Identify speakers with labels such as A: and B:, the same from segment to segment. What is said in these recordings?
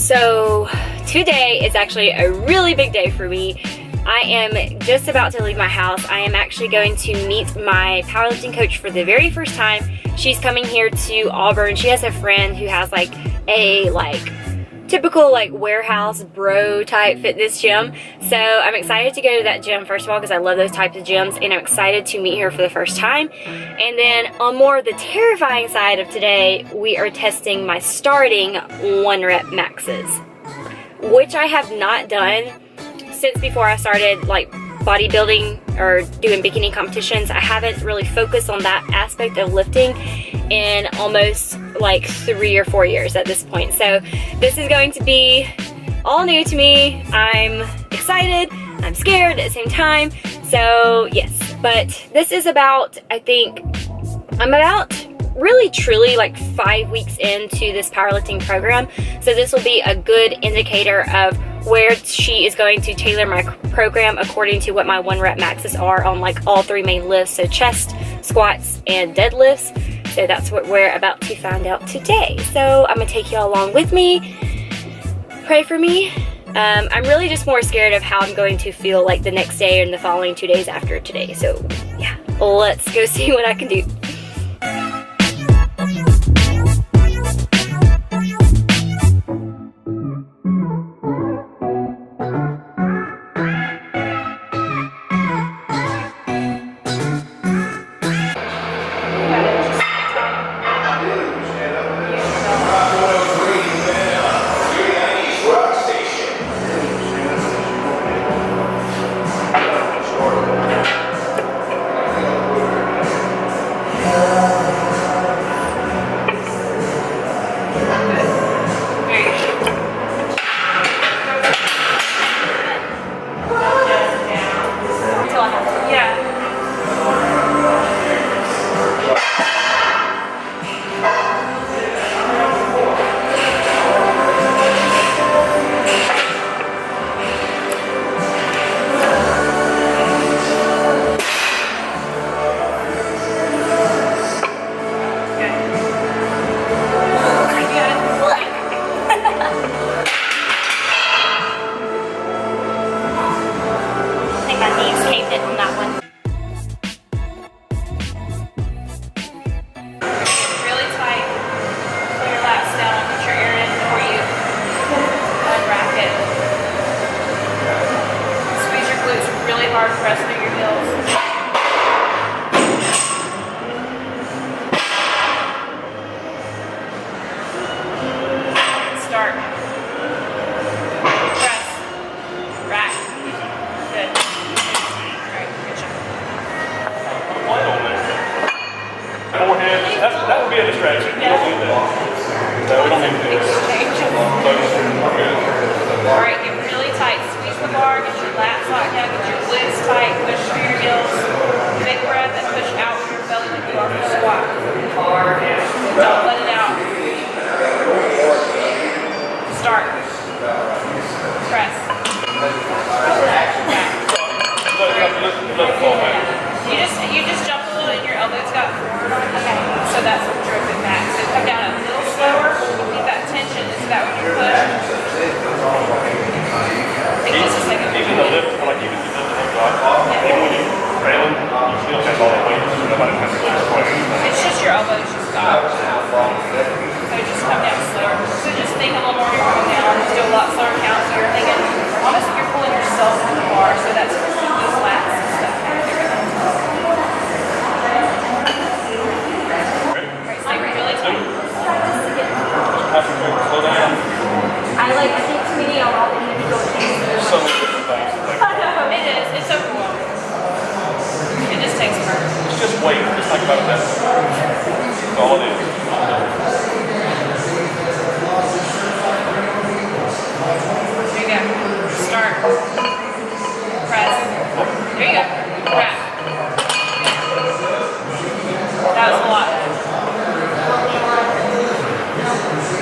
A: So today is actually a really big day for me. I am just about to leave my house. I am actually going to meet my powerlifting coach for the very first time. She's coming here to Auburn. She has a friend who has like a typical warehouse bro type fitness gym. So I'm excited to go to that gym first of all because I love those types of gyms, and I'm excited to meet her for the first time. And then on more of the terrifying side of today, we are testing my starting 1 rep maxes, which I have not done since before I started bodybuilding or doing bikini competitions. I haven't really focused on that aspect of lifting in almost 3 or 4 years at this point. So this is going to be all new to me. I'm excited, I'm scared at the same time. So yes, but this is about, I think, I'm about really truly 5 weeks into this powerlifting program. So this will be a good indicator of where she is going to tailor my program according to what my 1 rep maxes are on all 3 main lifts, so chest, squats, and deadlifts. So that's what we're about to find out today. So I'm gonna take y'all along with me. Pray for me. I'm really just more scared of how I'm going to feel the next day and the following 2 days after today. So yeah, let's go see what I can do. Press through your heels. Start. Press. Rack. Good. Alright, good job.
B: Forehand, that would be a distraction. We don't need that. So we don't need to do that.
A: Alright, get really tight. Squeeze the bar, get your lats locked down, get your glutes tight, push through your heels. Big breath and push out through your belly like you are for a squat. Don't let it out.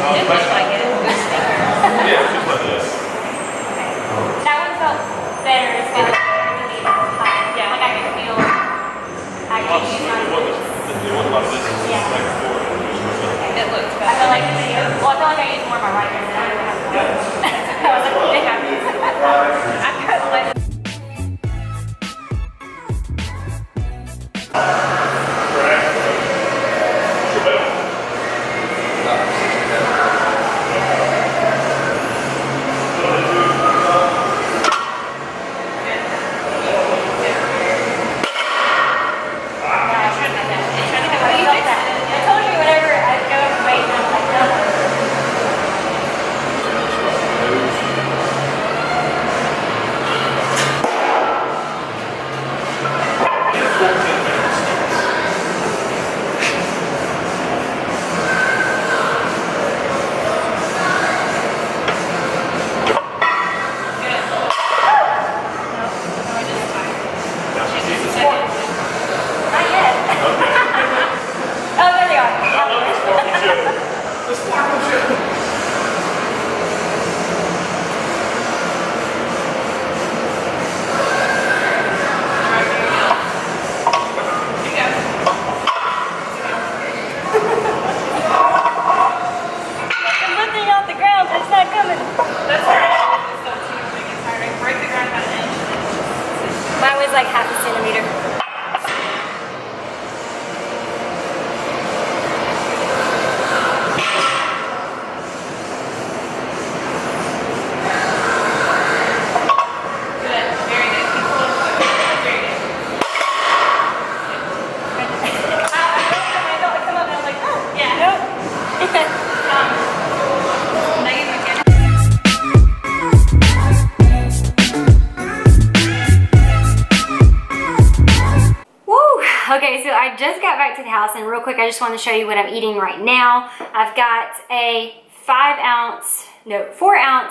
A: It looks like it.
B: Yeah, it's just like this.
A: Okay. That one felt better. It felt really high. Yeah. Like I could feel actually use my glutes.
B: It wasn't like this.
A: Yeah.
B: Like before.
A: It looks better. I feel like I use more of my right hand than I do have my left. I was like, it happens. I cut the left. Mine was like half a centimeter. Okay, so I just got back to the house, and real quick, I just want to show you what I'm eating right now. I've got a 4 ounce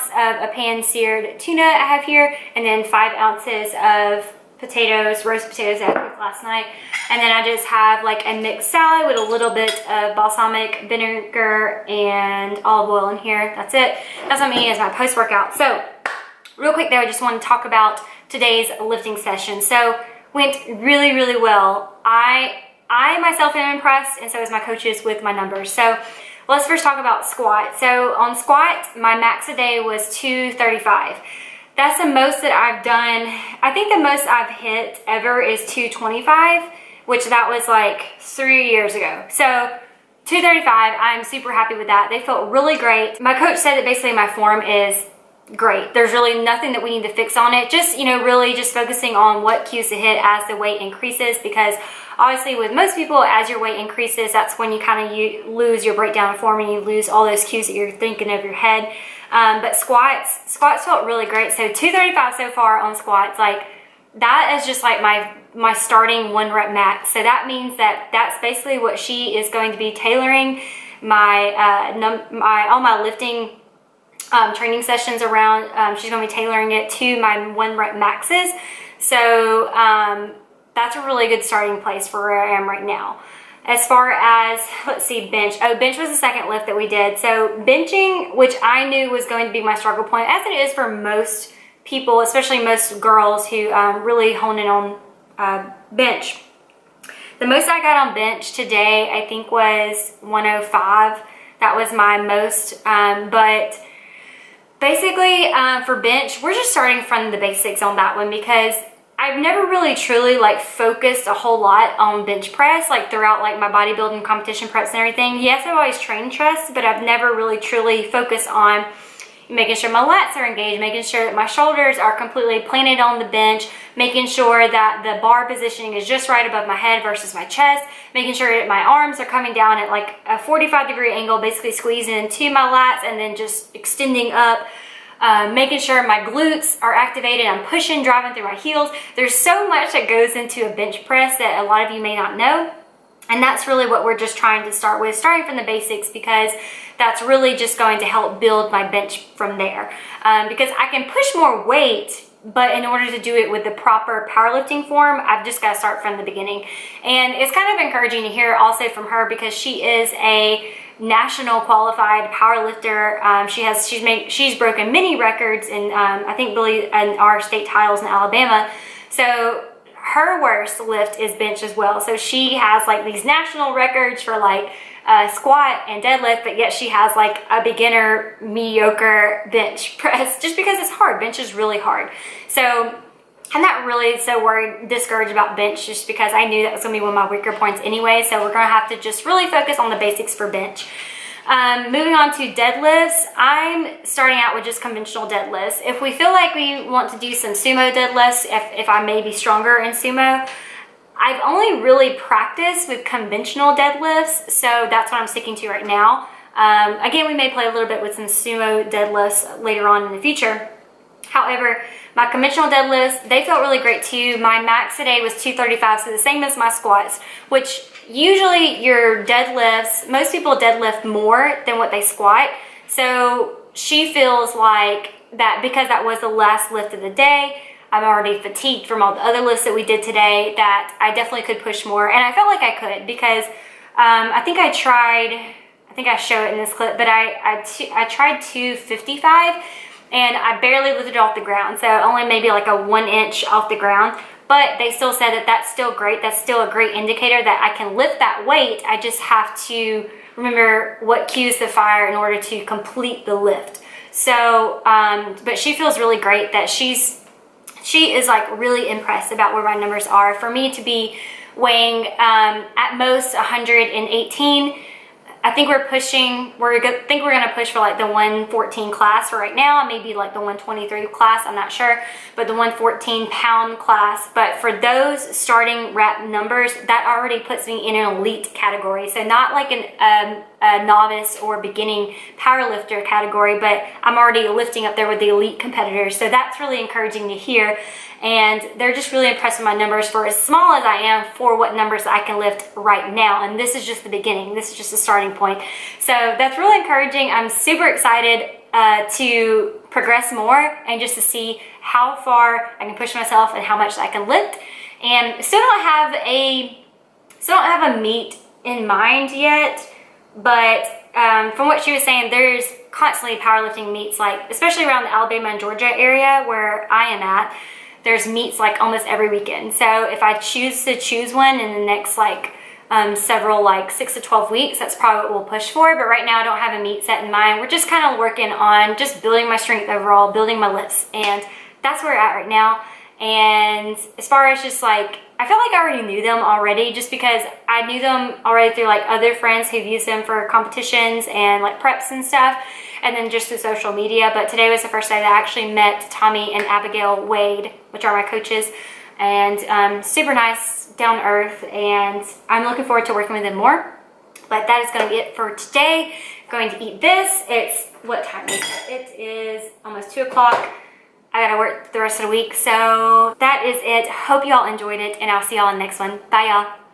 A: of a pan-seared tuna I have here, and then 5 ounces of potatoes, roast potatoes that I cooked last night. And then I just have like a mixed salad with a little bit of balsamic vinegar and olive oil in here. That's it. That's what I'm eating as my post-workout. So, real quick there, I just want to talk about today's lifting session. So, went really, really well. I myself am impressed, and so is my coaches with my numbers. So let's first talk about squat. So on squat, my max a day was 235. That's the most that I've done. I think the most I've hit ever is 225, which that was like 3 years ago. So 235, I'm super happy with that. They felt really great. My coach said that basically my form is great. There's really nothing that we need to fix on it. Just, really just focusing on what cues to hit as the weight increases, because obviously with most people, as your weight increases, that's when you lose your breakdown of form and you lose all those cues that you're thinking of your head. But squats felt really great. So 235 so far on squats, like that is just like my starting 1 rep max. So that means that that's basically what she is going to be tailoring all my lifting training sessions around. She's going to be tailoring it to my 1 rep maxes. So that's a really good starting place for where I am right now. As far as, let's see, bench. Oh, bench was the second lift that we did. So benching, which I knew was going to be my struggle point, as it is for most people, especially most girls who really hone in on bench. The most I got on bench today, I think, was 105. That was my most, but basically, for bench, we're just starting from the basics on that one, because I've never really truly focused a whole lot on bench press throughout my bodybuilding competition preps and everything. Yes, I've always trained chest, but I've never really truly focused on making sure my lats are engaged, making sure that my shoulders are completely planted on the bench, making sure that the bar positioning is just right above my head versus my chest, making sure that my arms are coming down at a 45-degree angle, basically squeezing into my lats and then just extending up. Making sure my glutes are activated. I'm pushing, driving through my heels. There's so much that goes into a bench press that a lot of you may not know. And that's really what we're just trying to start with, starting from the basics, because that's really just going to help build my bench from there. Because I can push more weight, but in order to do it with the proper powerlifting form, I've just got to start from the beginning. And it's kind of encouraging to hear also from her, because she is a national qualified power lifter. She's broken many records, and I think really in our state titles in Alabama. So her worst lift is bench as well. So she has like these national records for like squat and deadlift, but yet she has like a beginner mediocre bench press just because it's hard. Bench is really hard. So I'm not really so discouraged about bench, just because I knew that was going to be one of my weaker points anyway. So we're going to have to just really focus on the basics for bench. Moving on to deadlifts, I'm starting out with just conventional deadlifts. If we feel like we want to do some sumo deadlifts, if I may be stronger in sumo, I've only really practiced with conventional deadlifts, so that's what I'm sticking to right now. Again, we may play a little bit with some sumo deadlifts later on in the future. However, my conventional deadlifts, they felt really great too. My max today was 235, so the same as my squats, which usually your deadlifts, most people deadlift more than what they squat. So she feels like that because that was the last lift of the day, I'm already fatigued from all the other lifts that we did today, that I definitely could push more. And I felt like I could, because I think I show it in this clip, but I tried 255 and I barely lifted it off the ground. So only maybe like a 1 inch off the ground. But they still said that that's still great. That's still a great indicator that I can lift that weight. I just have to remember what cues to fire in order to complete the lift. So, but she feels really great that she is like really impressed about where my numbers are. For me to be weighing at most 118, I think we're gonna push for like the 114 class for right now, maybe like the 123 class, I'm not sure, but the 114 pound class. But for those starting rep numbers, that already puts me in an elite category. So not like a novice or beginning powerlifter category, but I'm already lifting up there with the elite competitors. So that's really encouraging to hear. And they're just really impressed with my numbers for as small as I am for what numbers I can lift right now. And this is just the beginning. This is just the starting point. So that's really encouraging. I'm super excited to progress more and just to see how far I can push myself and how much I can lift. And still don't have a meet in mind yet, but from what she was saying, there's constantly powerlifting meets, like especially around the Alabama and Georgia area where I am at. There's meets like almost every weekend. So if I choose to choose one in the next like several, like 6 to 12 weeks, that's probably what we'll push for. But right now I don't have a meet set in mind. We're just kind of working on just building my strength overall, building my lifts. And that's where we're at right now. And as far as just like, I feel like I already knew them already, just because I knew them already through like other friends who've used them for competitions and like preps and stuff, and then just through social media. But today was the first day that I actually met Tommy and Abigail Wade, which are my coaches, and super nice, down to earth, and I'm looking forward to working with them more. But that is going to be it for today. I'm going to eat this. It's, what time is it? It is almost 2 o'clock. I gotta work the rest of the week. So that is it. Hope y'all enjoyed it, and I'll see y'all in the next one. Bye, y'all.